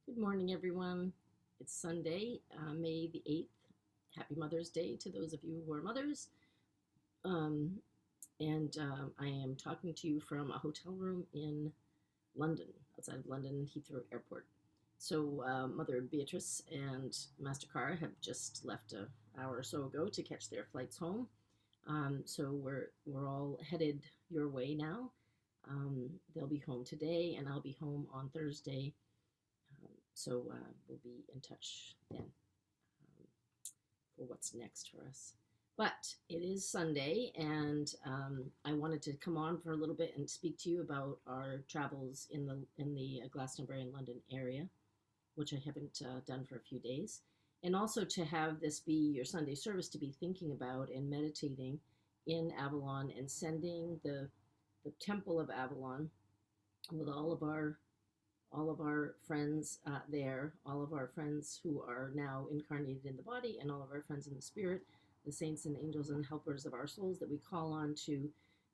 Good morning, everyone. It's Sunday, May the 8th. Happy Mother's Day to those of you who are mothers. Um, and I am talking to you from a hotel room in London, outside of London, Heathrow Airport. So, Mother Beatrice and Master Cara have just left an hour or so ago to catch their flights home. So we're all headed your way now. They'll be home today, and I'll be home on Thursday. So we'll be in touch then for what's next for us. But it is Sunday, and I wanted to come on for a little bit and speak to you about our travels in the Glastonbury and London area, which I haven't done for a few days, and also to have this be your Sunday service to be thinking about and meditating in Avalon and sending the Temple of Avalon with all of our friends there, all of our friends who are now incarnated in the body, and all of our friends in the spirit, the saints and angels and helpers of our souls that we call on to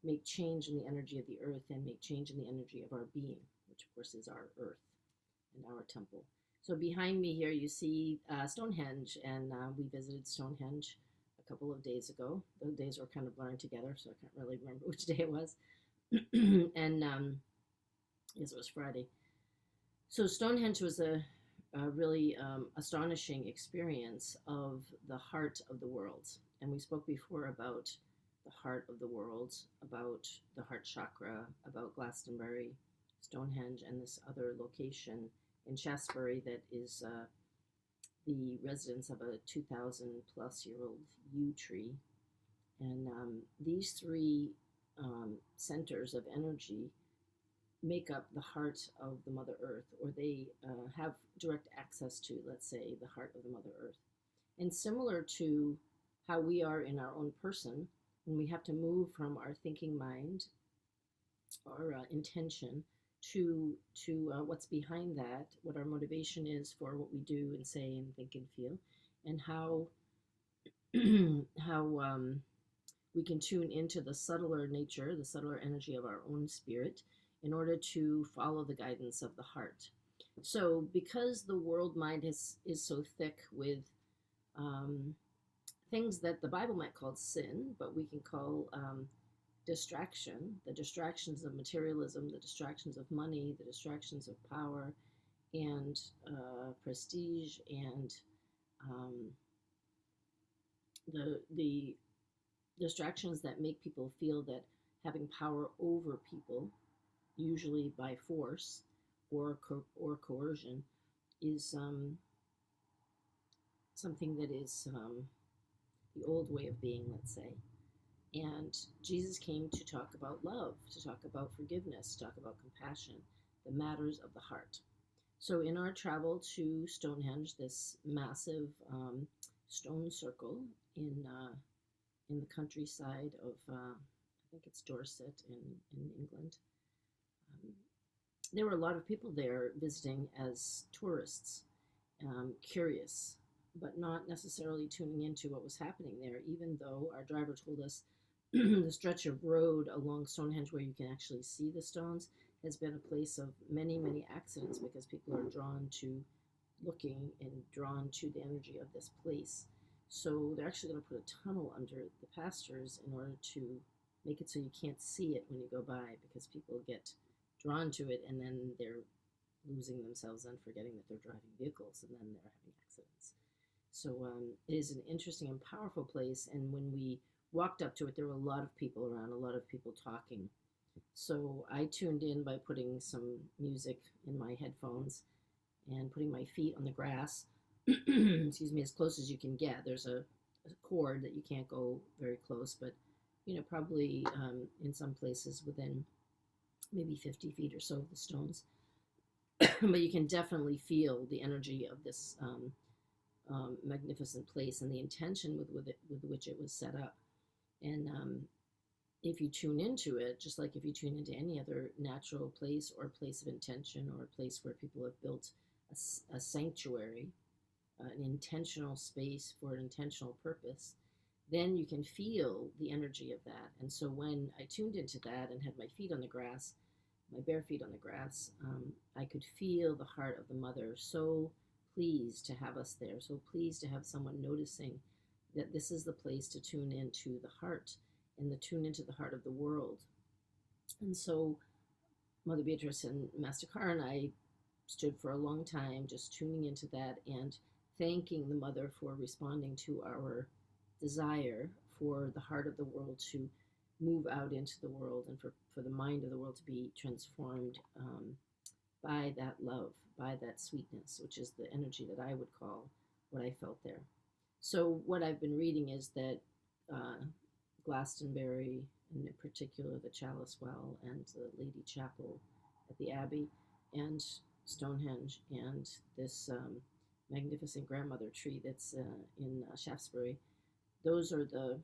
make change in the energy of the earth and make change in the energy of our being, which of course is our earth and our temple. So behind me here, you see Stonehenge, and we visited Stonehenge a couple of days ago. The days were kind of blurring together, so I can't really remember which day it was. And yes, it was Friday. So Stonehenge was a really astonishing experience of the heart of the world. And we spoke before about the heart of the world, about the heart chakra, about Glastonbury, Stonehenge, and this other location in Shaftesbury that is the residence of a 2,000 plus year old yew tree. And these three centers of energy make up the heart of the Mother Earth, or they have direct access to, let's say, the heart of the Mother Earth. And similar to how we are in our own person, when we have to move from our thinking mind, our intention, to what's behind that, what our motivation is for what we do and say and think and feel, and how how we can tune into the subtler nature, the subtler energy of our own spirit in order to follow the guidance of the heart. So, because the world mind is so thick with um, things that the Bible might call sin, but we can call distraction, the distractions of materialism, the distractions of money, the distractions of power and prestige, and um, the distractions that make people feel that having power over people, usually by force or coercion, is something that is the old way of being, let's say. And Jesus came to talk about love, to talk about forgiveness, to talk about compassion, the matters of the heart. So, in our travel to Stonehenge, this massive stone circle in the countryside of, I think it's Dorset in England, um, there were a lot of people there visiting as tourists, curious, but not necessarily tuning into what was happening there, even though our driver told us the stretch of road along Stonehenge where you can actually see the stones has been a place of many, many accidents because people are drawn to looking and drawn to the energy of this place. So they're actually going to put a tunnel under the pastures in order to make it so you can't see it when you go by because people get drawn to it and then they're losing themselves and forgetting that they're driving vehicles and then they're having accidents. So it is an interesting and powerful place. And when we walked up to it, there were a lot of people around, a lot of people talking. So I tuned in by putting some music in my headphones and putting my feet on the grass, excuse me, as close as you can get. There's a cord that you can't go very close, but probably in some places within maybe 50 feet or so of the stones. But you can definitely feel the energy of this magnificent place and the intention with which it was set up. And if you tune into it, just like if you tune into any other natural place or place of intention or a place where people have built a sanctuary, an intentional space for an intentional purpose, then you can feel the energy of that. And so when I tuned into that and had my feet on the grass, my bare feet on the grass, I could feel the heart of the mother, so pleased to have us there, so pleased to have someone noticing that this is the place to tune into the heart and the tune into the heart of the world. And so Mother Beatrice and Master Car and I stood for a long time just tuning into that and thanking the mother for responding to our desire for the heart of the world to move out into the world and for the mind of the world to be transformed by that love, by that sweetness, which is the energy that I would call what I felt there. So what I've been reading is that uh, Glastonbury, and in particular the Chalice Well and the Lady Chapel at the Abbey, and Stonehenge, and this magnificent grandmother tree that's in Shaftesbury. Those are the,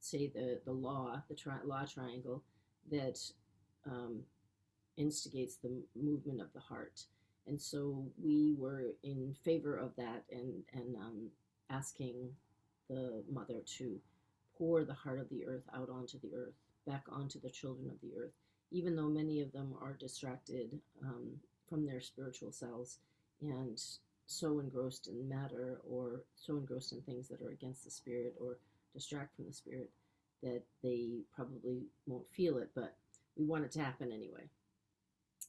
say, the law, law triangle that um, instigates the movement of the heart. And so we were in favor of that, and asking the mother to pour the heart of the earth out onto the earth, back onto the children of the earth, even though many of them are distracted from their spiritual selves and so engrossed in matter or so engrossed in things that are against the spirit or distract from the spirit that they probably won't feel it, but we want it to happen anyway.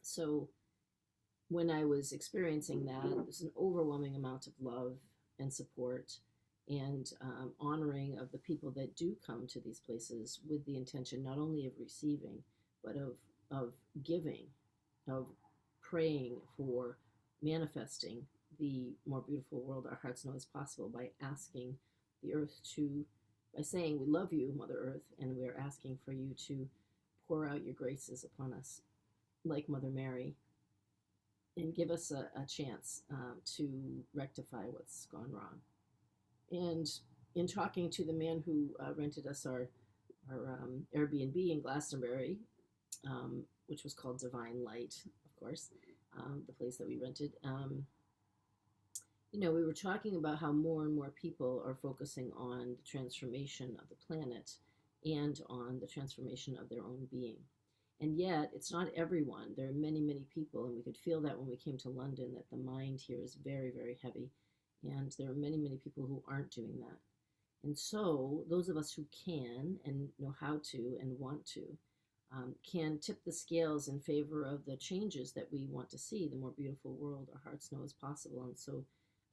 So when I was experiencing that, there's an overwhelming amount of love and support and honoring of the people that do come to these places with the intention not only of receiving, but of giving, of praying for manifesting the more beautiful world our hearts know is possible by asking the earth to, by saying, we love you, Mother Earth, and we're asking for you to pour out your graces upon us, like Mother Mary, and give us a chance to rectify what's gone wrong. And in talking to the man who rented us our Airbnb in Glastonbury, which was called Divine Light, of course, the place that we rented, we were talking about how more and more people are focusing on the transformation of the planet and on the transformation of their own being. And yet, it's not everyone. There are many, many people, and we could feel that when we came to London, that the mind here is very, very heavy. And there are many, many people who aren't doing that. And so, those of us who can and know how to and want to can tip the scales in favor of the changes that we want to see, the more beautiful world our hearts know is possible. And so,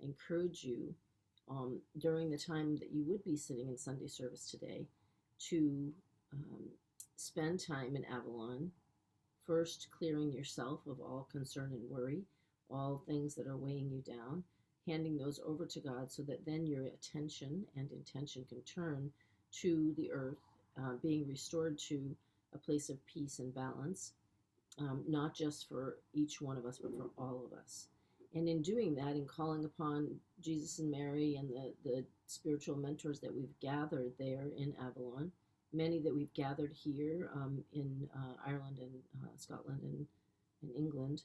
I encourage you during the time that you would be sitting in Sunday service today to spend time in Avalon, first clearing yourself of all concern and worry, all things that are weighing you down, handing those over to God so that then your attention and intention can turn to the earth, being restored to a place of peace and balance, not just for each one of us, but for all of us. And in doing that, in calling upon Jesus and Mary and the spiritual mentors that we've gathered there in Avalon, many that we've gathered here in Ireland and Scotland and England,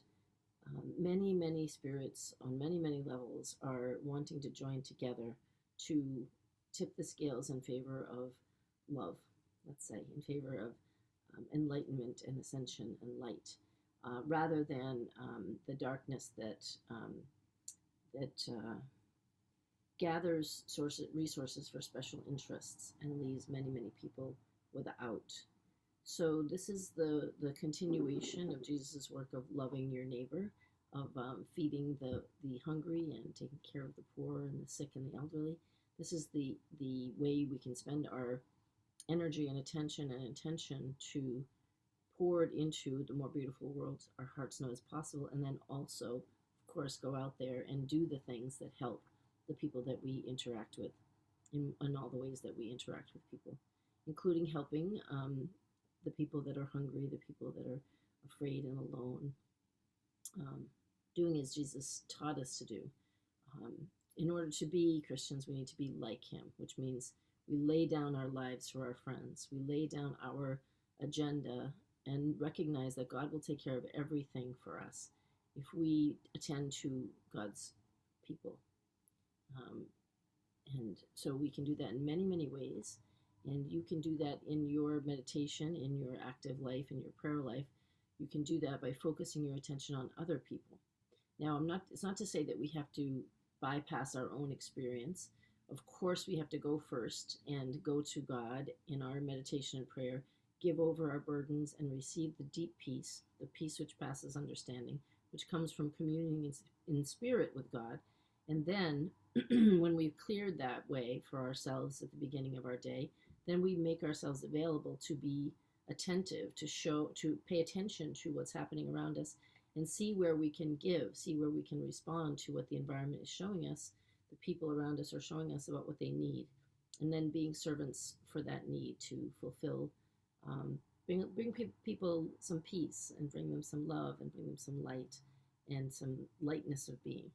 many, many spirits on many, many levels are wanting to join together to tip the scales in favor of love, let's say, in favor of enlightenment and ascension and light, rather than the darkness that gathers resources for special interests and leaves many, many people without. So this is the continuation of Jesus' work of loving your neighbor, of feeding the hungry and taking care of the poor and the sick and the elderly. This is the way we can spend our energy and attention and intention to pour it into the more beautiful world our hearts know is possible, and then also, of course, go out there and do the things that help the people that we interact with in all the ways that we interact with people, including helping the people that are hungry, the people that are afraid and alone, doing as Jesus taught us to do. In order to be Christians, we need to be like him, which means we lay down our lives for our friends. We lay down our agenda and recognize that God will take care of everything for us if we attend to God's people. And so we can do that in many, many ways. And you can do that in your meditation, in your active life, in your prayer life. You can do that by focusing your attention on other people. Now, it's not to say that we have to bypass our own experience. Of course, we have to go first and go to God in our meditation and prayer, give over our burdens, and receive the deep peace, the peace which passes understanding, which comes from communing in spirit with God. And then, when we've cleared that way for ourselves at the beginning of our day, then we make ourselves available to be attentive, to pay attention to what's happening around us, and see where we can give, see where we can respond to what the environment is showing us, the people around us are showing us about what they need, and then being servants for that need to fulfill, bring people some peace, and bring them some love, and bring them some light and some lightness of being.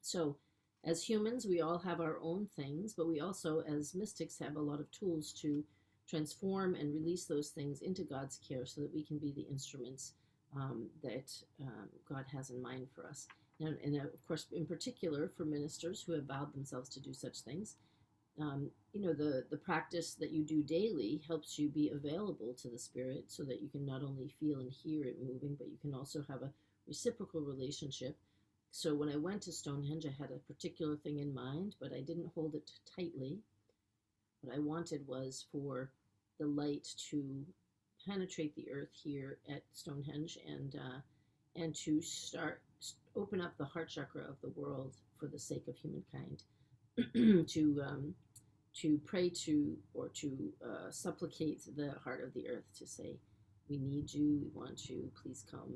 So as humans, we all have our own things, but we also, as mystics, have a lot of tools to transform and release those things into God's care so that we can be the instruments that God has in mind for us. And of course, in particular, for ministers who have vowed themselves to do such things, the practice that you do daily helps you be available to the Spirit so that you can not only feel and hear it moving, but you can also have a reciprocal relationship. So when I went to Stonehenge, I had a particular thing in mind, but I didn't hold it tightly. What I wanted was for the light to penetrate the earth here at Stonehenge, and to open up the heart chakra of the world for the sake of humankind, to pray to, or to supplicate the heart of the earth, to say, we need you, we want you, please come,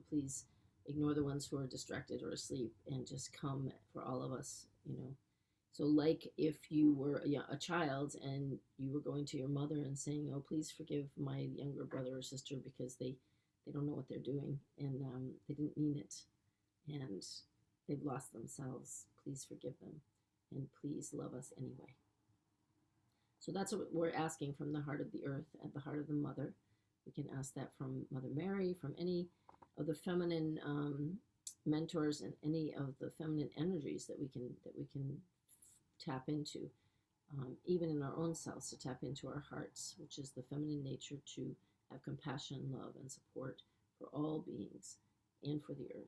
please ignore the ones who are distracted or asleep, and just come for all of us, So like if you were a child and you were going to your mother and saying, oh, please forgive my younger brother or sister because they don't know what they're doing, and they didn't mean it, and they've lost themselves. Please forgive them, and please love us anyway. So that's what we're asking from the heart of the earth and the heart of the mother. We can ask that from Mother Mary, from any of the feminine mentors, and any of the feminine energies that we can tap into, even in our own selves, to tap into our hearts, which is the feminine nature, to have compassion, love, and support for all beings and for the earth.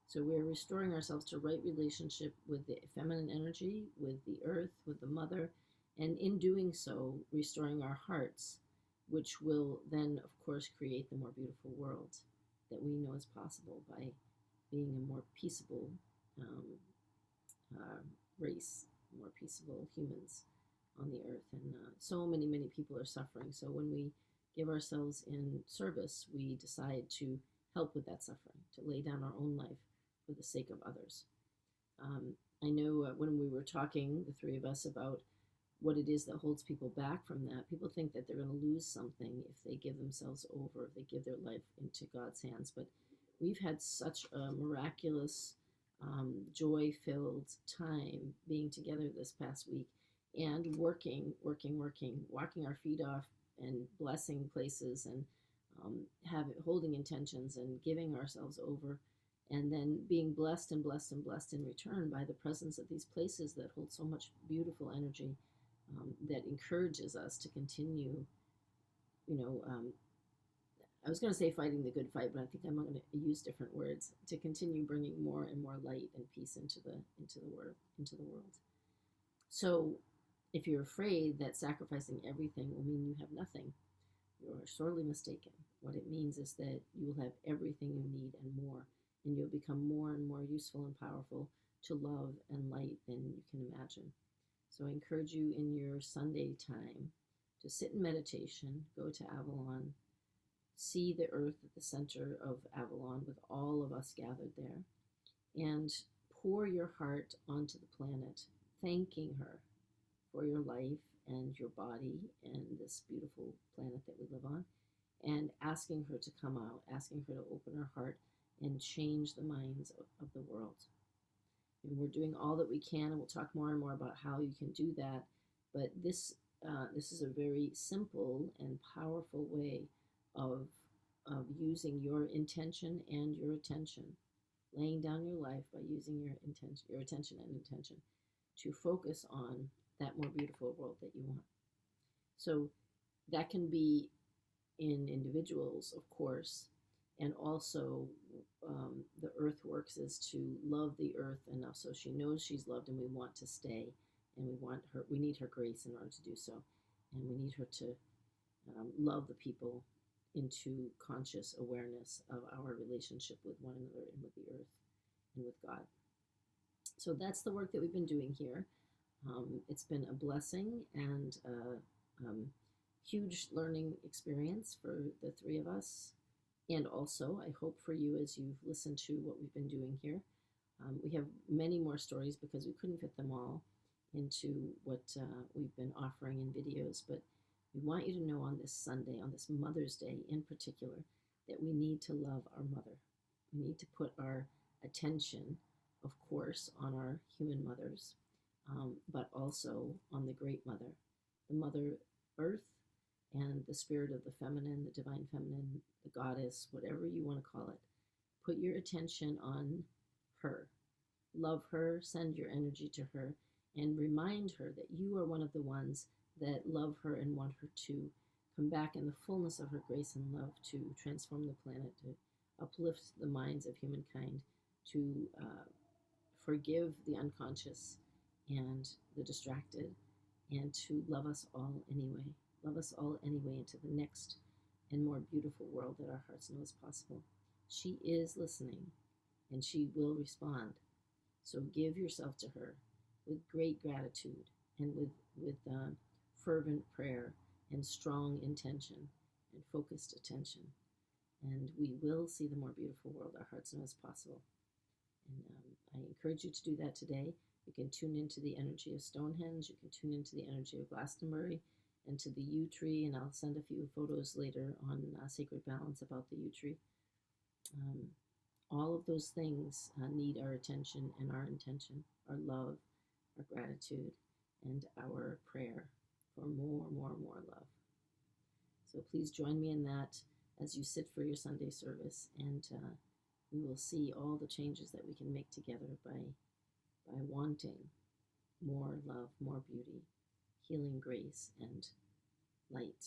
So we're restoring ourselves to right relationship with the feminine energy, with the earth, with the mother, and in doing so, restoring our hearts, which will then, of course, create the more beautiful world that we know is possible by being a more peaceable race, more peaceable humans on the earth. And so many people are suffering. So when we give ourselves in service, we decide to help with that suffering, to lay down our own life for the sake of others. I know when we were talking, the three of us, about what it is that holds people back from that, people think that they're going to lose something if they give themselves over, if they give their life into God's hands. But we've had such a miraculous, joy-filled time being together this past week, and working, walking our feet off and blessing places, and holding intentions and giving ourselves over, and then being blessed and blessed and blessed in return by the presence of these places that hold so much beautiful energy, that encourages us to continue, I was going to say fighting the good fight, but I think I'm going to use different words, to continue bringing more and more light and peace into the world. So if you're afraid that sacrificing everything will mean you have nothing, you're sorely mistaken. What it means is that you will have everything you need and more, and you'll become more and more useful and powerful to love and light than you can imagine. So I encourage you in your Sunday time to sit in meditation, go to Avalon, see the earth at the center of Avalon with all of us gathered there, and pour your heart onto the planet, thanking her for your life and your body and this beautiful planet that we live on, and asking her to come out, asking her to open her heart and change the minds of the world. And we're doing all that we can, and we'll talk more and more about how you can do that. But this is a very simple and powerful way of using your intention and your attention, laying down your life by using your attention and intention to focus on that more beautiful world that you want. So that can be in individuals, of course, and also the earth works is to love the earth enough so she knows she's loved, and we want to stay, and we need her grace in order to do so, and we need her to love the people into conscious awareness of our relationship with one another and with the earth and with God. So that's the work that we've been doing here. It's been a blessing and a huge learning experience for the three of us. And also, I hope for you as you've listened to what we've been doing here. We have many more stories because we couldn't fit them all into what we've been offering in videos. But we want you to know on this Sunday, on this Mother's Day in particular, that we need to love our mother. We need to put our attention, of course, on our human mothers, but also on the Great Mother, the Mother Earth, and the spirit of the feminine, the divine feminine, the goddess, whatever you want to call it. Put your attention on her. Love her, send your energy to her, and remind her that you are one of the ones that love her and want her to come back in the fullness of her grace and love to transform the planet, to uplift the minds of humankind, to forgive the unconscious and the distracted, and to love us all anyway. Love us all anyway into the next and more beautiful world that our hearts know is possible. She is listening, and she will respond. So give yourself to her with great gratitude and with fervent prayer and strong intention and focused attention. And we will see the more beautiful world our hearts know is possible. And I encourage you to do that today. You can tune into the energy of Stonehenge. You can tune into the energy of Glastonbury and to the yew tree. And I'll send a few photos later on Sacred Balance about the yew tree. All of those things need our attention and our intention, our love, our gratitude, and our prayer for more love. So please join me in that as you sit for your Sunday service, and we will see all the changes that we can make together by wanting more love, more beauty, healing grace, and light.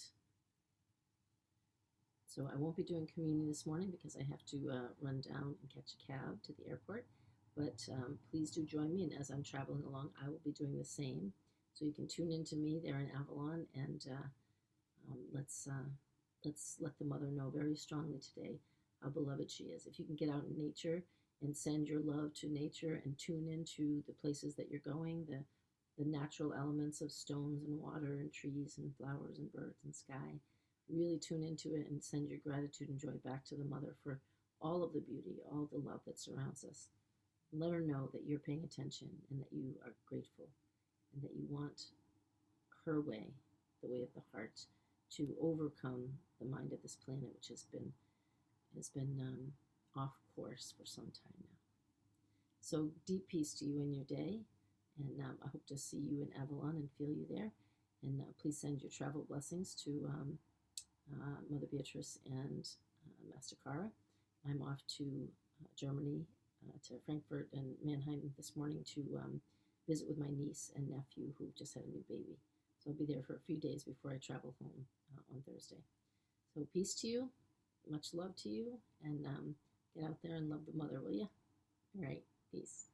So I won't be doing communion this morning because I have to run down and catch a cab to the airport. But please do join me, and as I'm traveling along, I will be doing the same. So you can tune in to me there in Avalon, and let's let the Mother know very strongly today how beloved she is. If you can get out in nature and send your love to nature and tune into the places that you're going, the natural elements of stones and water and trees and flowers and birds and sky, really tune into it and send your gratitude and joy back to the Mother for all of the beauty, all the love that surrounds us. Let her know that you're paying attention and that you are grateful and that you want her way, the way of the heart, to overcome the mind of this planet, which has been off course for some time now. So deep peace to you in your day, and I hope to see you in Avalon and feel you there. And please send your travel blessings to Mother Beatrice and Master Cara. I'm off to Germany, to Frankfurt and Mannheim this morning to visit with my niece and nephew who just had a new baby. So I'll be there for a few days before I travel home on Thursday. So peace to you, much love to you, and get out there and love the Mother, will you? All right, peace.